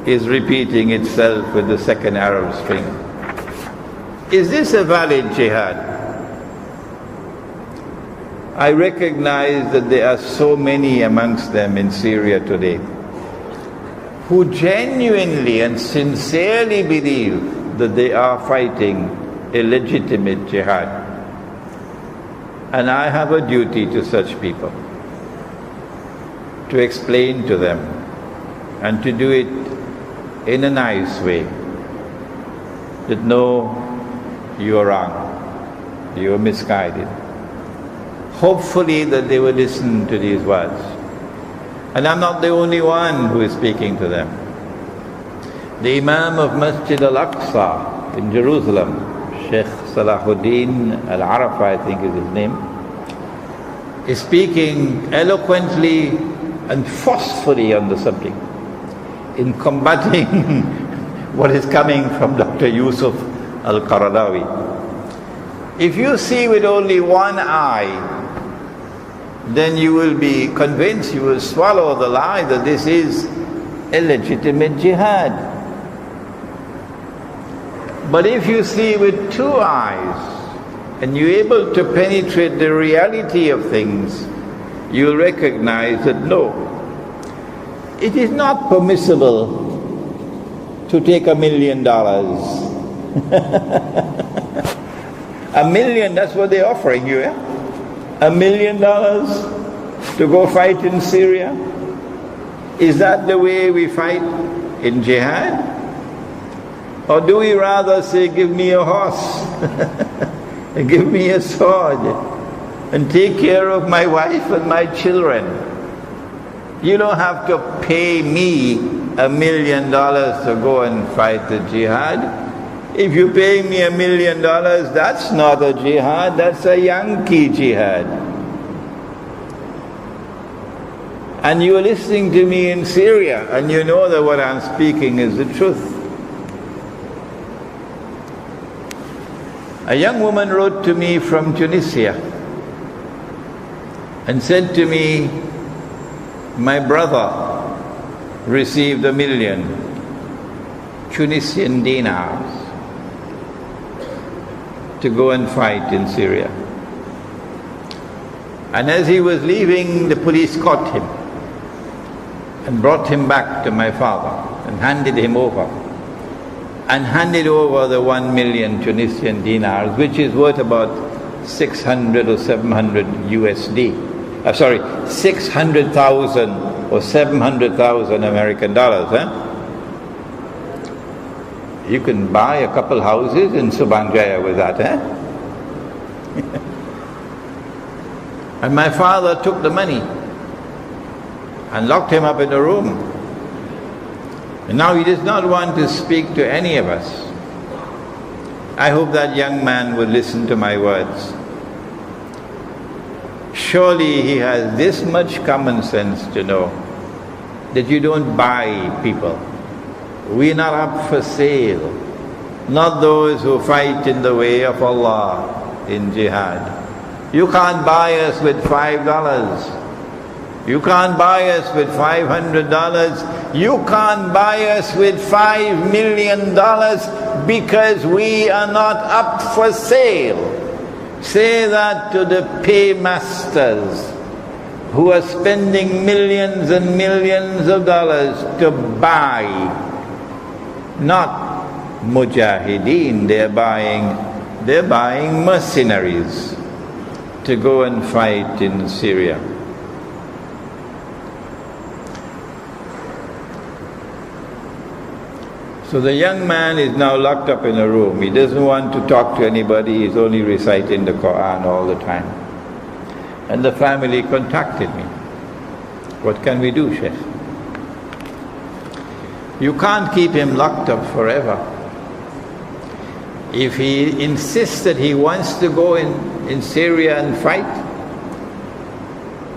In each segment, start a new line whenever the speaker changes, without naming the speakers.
is repeating itself with the second Arab Spring. Is this a valid jihad? I recognize that there are so many amongst them in Syria today who genuinely and sincerely believe that they are fighting a legitimate jihad. And I have a duty to such people, to explain to them and to do it in a nice way, that no, you are wrong, you are misguided. Hopefully that they will listen to these words. And I'm not the only one who is speaking to them. The Imam of Masjid Al Aqsa in Jerusalem, Sheikh Salahuddin Al-Arafa, I think is his name, is speaking eloquently and forcefully on the subject in combating what is coming from Dr. Yusuf Al-Qaradawi. If you see with only one eye, then you will be convinced, you will swallow the lie that this is a legitimate jihad. But if you see with two eyes and you're able to penetrate the reality of things, you'll recognize that no, it is not permissible to take $1 million. $1 million, that's what they're offering you, yeah? $1 million to go fight in Syria? Is that the way we fight in jihad? Or do we rather say, give me a horse, and give me a sword, and take care of my wife and my children? You don't have to pay me $1 million to go and fight the jihad. If you pay me $1 million, that's not a jihad, that's a Yankee jihad. And you're listening to me in Syria, and you know that what I'm speaking is the truth. A young woman wrote to me from Tunisia and said to me, my brother received 1 million Tunisian dinars to go and fight in Syria. And as he was leaving, the police caught him and brought him back to my father and handed him over. And handed over the 1 million Tunisian dinars, which is worth about 600 or 700 USD. 600,000 or 700,000 American dollars. You can buy a couple houses in Subanjaya with that. And my father took the money and locked him up in a room. And now he does not want to speak to any of us. I hope that young man will listen to my words. Surely he has this much common sense to know that you don't buy people. We're not up for sale. Not those who fight in the way of Allah in jihad. You can't buy us with $5. You can't buy us with $500. You can't buy us with $5 million because we are not up for sale. Say that to the paymasters who are spending millions and millions of dollars to buy, not mujahideen, they're buying mercenaries to go and fight in Syria. So the young man is now locked up in a room. He doesn't want to talk to anybody. He's only reciting the Quran all the time. And the family contacted me. What can we do, Sheikh? You can't keep him locked up forever. If he insists that he wants to go in Syria and fight,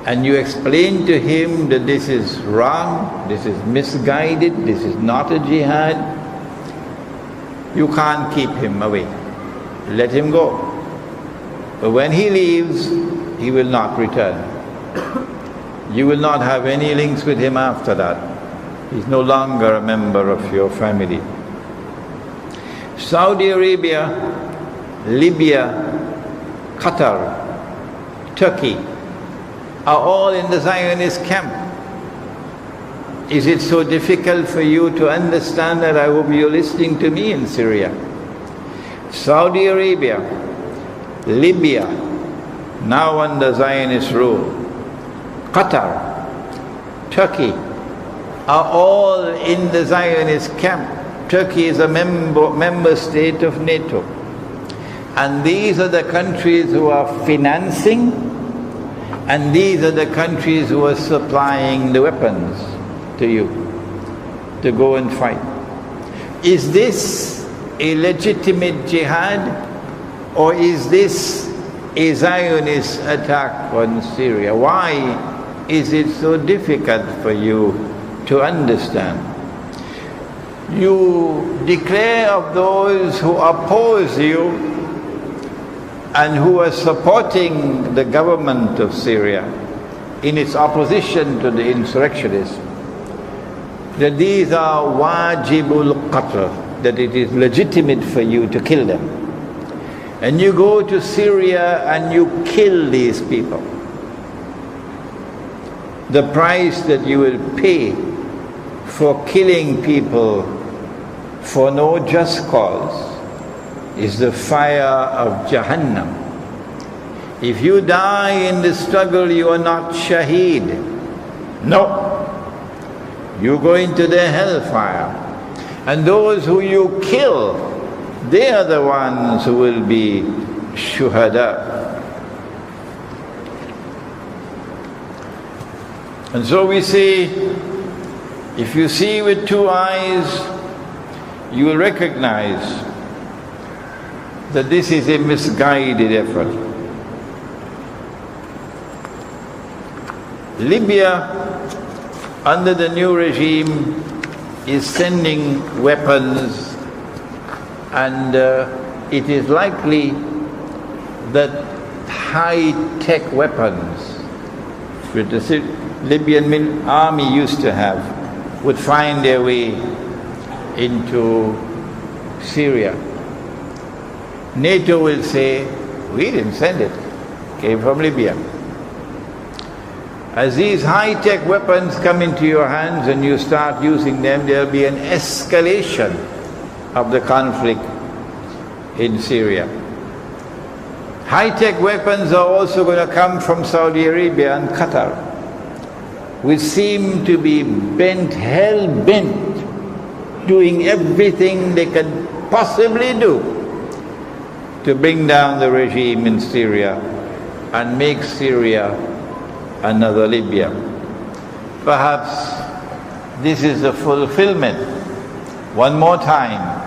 and you explain to him that this is wrong, this is misguided, this is not a jihad, you can't keep him away. Let him go. But when he leaves, he will not return. You will not have any links with him after that. He's no longer a member of your family. Saudi Arabia, Libya, Qatar, Turkey are all in the Zionist camp. Is it so difficult for you to understand that? I hope you're listening to me in Syria. Saudi Arabia, Libya, now under Zionist rule, Qatar, Turkey, are all in the Zionist camp. Turkey is a member state of NATO. And these are the countries who are financing, and these are the countries who are supplying the weapons to you to go and fight. Is this a legitimate jihad, or is this a Zionist attack on Syria? Why is it so difficult for you to understand? You declare of those who oppose you and who are supporting the government of Syria in its opposition to the insurrectionists, that these are wajibul qatl, that it is legitimate for you to kill them. And you go to Syria and you kill these people. The price that you will pay for killing people for no just cause is the fire of Jahannam. If you die in the struggle, you are not shaheed. No. You go into the hellfire. And those who you kill, they are the ones who will be shuhada. And so we say, if you see with two eyes, you will recognize that this is a misguided effort. Libya, under the new regime, is sending weapons, and it is likely that high-tech weapons which the Libyan army used to have would find their way into Syria. NATO will say, we didn't send it, it came from Libya. As these high-tech weapons come into your hands and you start using them, there will be an escalation of the conflict in Syria. High-tech weapons are also going to come from Saudi Arabia and Qatar, which seem to be hell-bent, doing everything they can possibly do to bring down the regime in Syria and make Syria another Libya. Perhaps this is a fulfillment, one more time,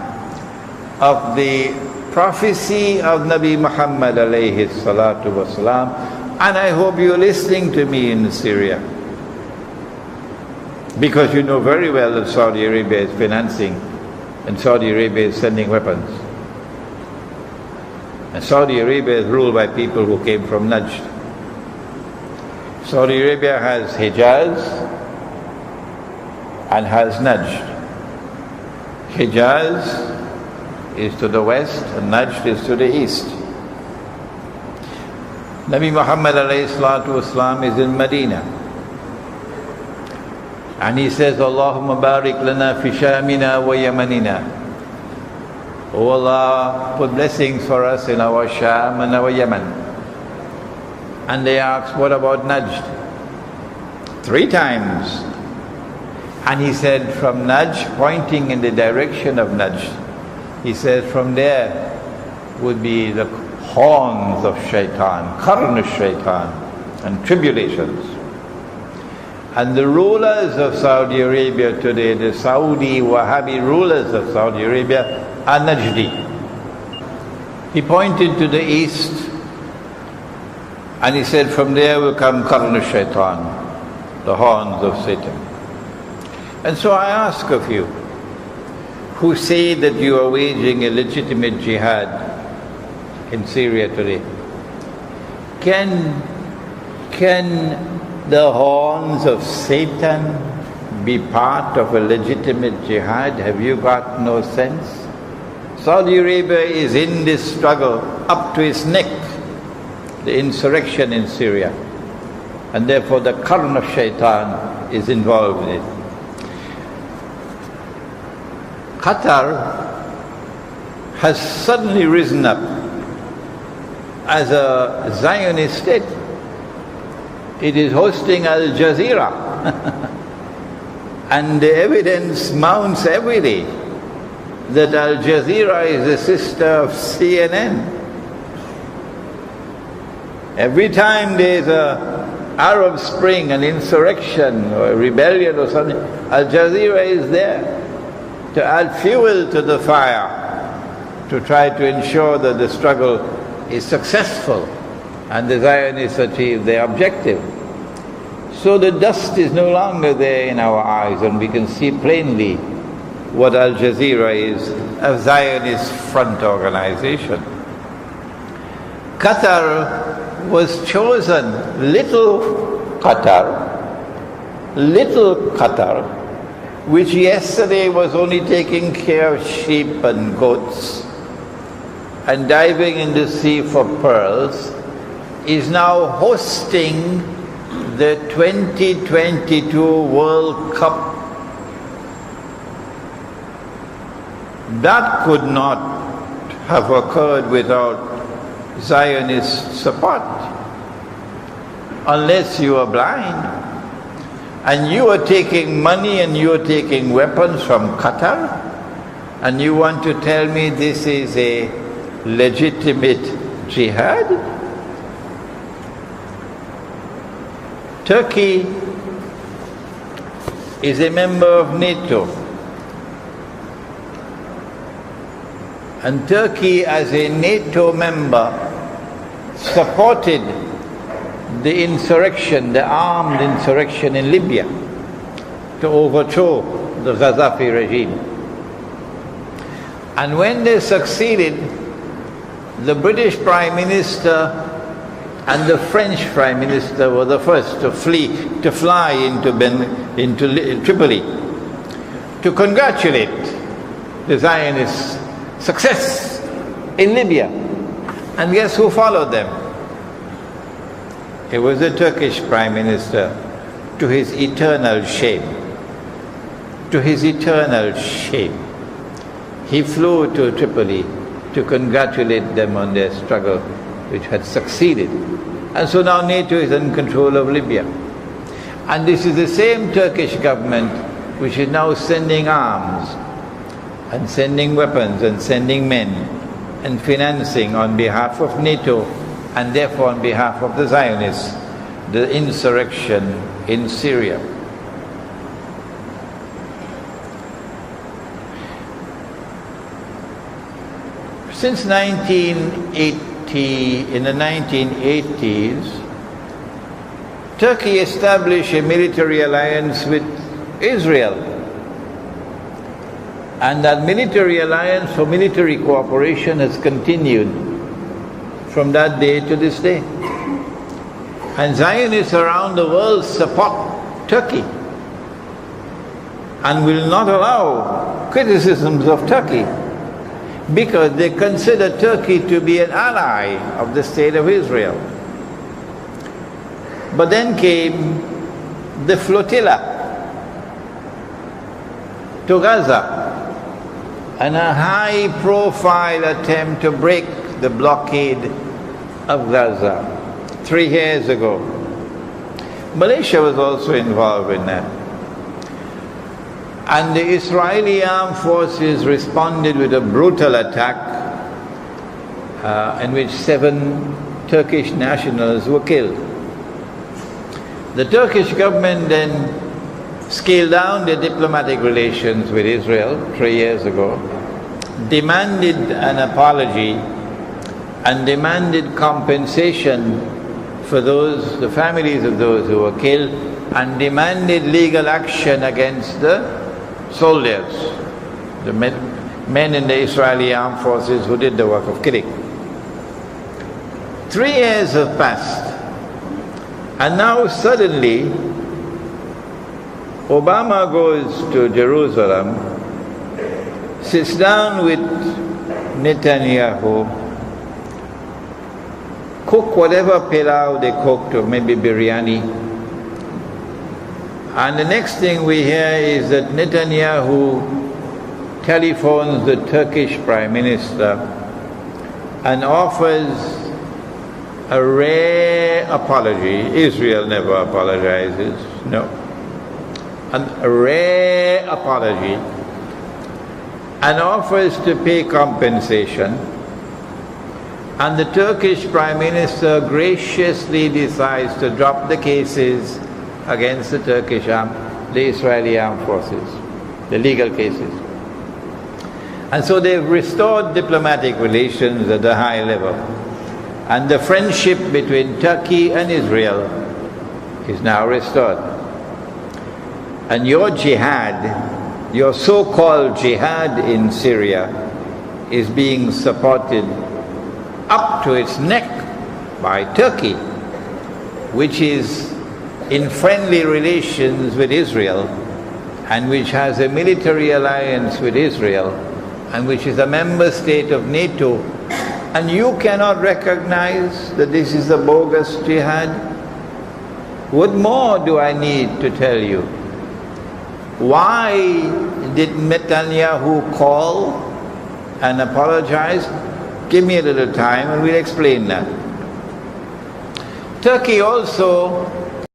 of the prophecy of Nabi Muhammad alaihi wasallam, and I hope you're listening to me in Syria, because you know very well that Saudi Arabia is financing and Saudi Arabia is sending weapons. And Saudi Arabia is ruled by people who came from Najd. Saudi Arabia has Hijaz and has Najd. Hijaz is to the west and Najd is to the east. Nabi Muhammad alayhi salatu wasalam is in Medina. And he says, Allahumma barik lana fi shamina wa yamanina. Oh Allah, put blessings for us in our Sham and our Yemen. And they asked, what about Najd? 3 times. And he said, from Najd, pointing in the direction of Najd, he says, from there would be the horns of shaitan, qarn of shaitan, and tribulations. And the rulers of Saudi Arabia today, the Saudi Wahhabi rulers of Saudi Arabia, are Najdi. He pointed to the east, and he said, from there will come qarn of shaitan, the horns of Satan. And so I ask of you, who say that you are waging a legitimate jihad in Syria today, can the horns of Satan be part of a legitimate jihad? Have you got no sense? Saudi Arabia is in this struggle up to its neck, the insurrection in Syria, and therefore the qarn of shaitan is involved in it. Qatar has suddenly risen up as a Zionist state. It is hosting Al Jazeera and the evidence mounts every day that Al Jazeera is a sister of CNN. Every time there's an Arab Spring, an insurrection or a rebellion or something, Al Jazeera is there to add fuel to the fire, to try to ensure that the struggle is successful and the Zionists achieve their objective. So the dust is no longer there in our eyes, and we can see plainly what Al Jazeera is, a Zionist front organization. Qatar was chosen, little Qatar, which yesterday was only taking care of sheep and goats and diving in the sea for pearls, is now hosting the 2022 World Cup. That could not have occurred without Zionist support, unless you are blind and you are taking money and you are taking weapons from Qatar, and you want to tell me this is a legitimate jihad? Turkey is a member of NATO, and Turkey as a NATO member supported the insurrection, the armed insurrection in Libya to overthrow the Gaddafi regime. And when they succeeded, the British Prime Minister and the French Prime Minister were the first to fly into Tripoli to congratulate the Zionist success in Libya. And guess who followed them? It was the Turkish Prime Minister, to his eternal shame. To his eternal shame. He flew to Tripoli to congratulate them on their struggle, which had succeeded. And so now NATO is in control of Libya. And this is the same Turkish government which is now sending arms and sending weapons and sending men and financing on behalf of NATO, and therefore on behalf of the Zionists, the insurrection in Syria. Since in the 1980s, Turkey established a military alliance with Israel. And that military alliance for military cooperation has continued from that day to this day. And Zionists around the world support Turkey and will not allow criticisms of Turkey, because they consider Turkey to be an ally of the state of Israel. But then came the flotilla to Gaza, and a high-profile attempt to break the blockade of Gaza 3 years ago. Malaysia was also involved in that. And the Israeli armed forces responded with a brutal attack in which 7 Turkish nationals were killed. The Turkish government then scaled down their diplomatic relations with Israel 3 years ago, demanded an apology and demanded compensation for the families of those who were killed, and demanded legal action against the soldiers, the men in the Israeli armed forces who did the work of killing. 3 years have passed, and now suddenly Obama goes to Jerusalem, sits down with Netanyahu, cook whatever pilau they cooked, or maybe biryani. And the next thing we hear is that Netanyahu telephones the Turkish Prime Minister and offers a rare apology. Israel never apologizes, no. A rare apology, and offers to pay compensation. And the Turkish Prime Minister graciously decides to drop the cases against the the Israeli armed forces, the legal cases. And so they've restored diplomatic relations at a high level. And the friendship between Turkey and Israel is now restored. And your jihad, your so-called jihad in Syria, is being supported up to its neck by Turkey, which is in friendly relations with Israel, and which has a military alliance with Israel, and which is a member state of NATO. And you cannot recognize that this is a bogus jihad? What more do I need to tell you? Why did Netanyahu call and apologize? Give me a little time and we'll explain that. Turkey also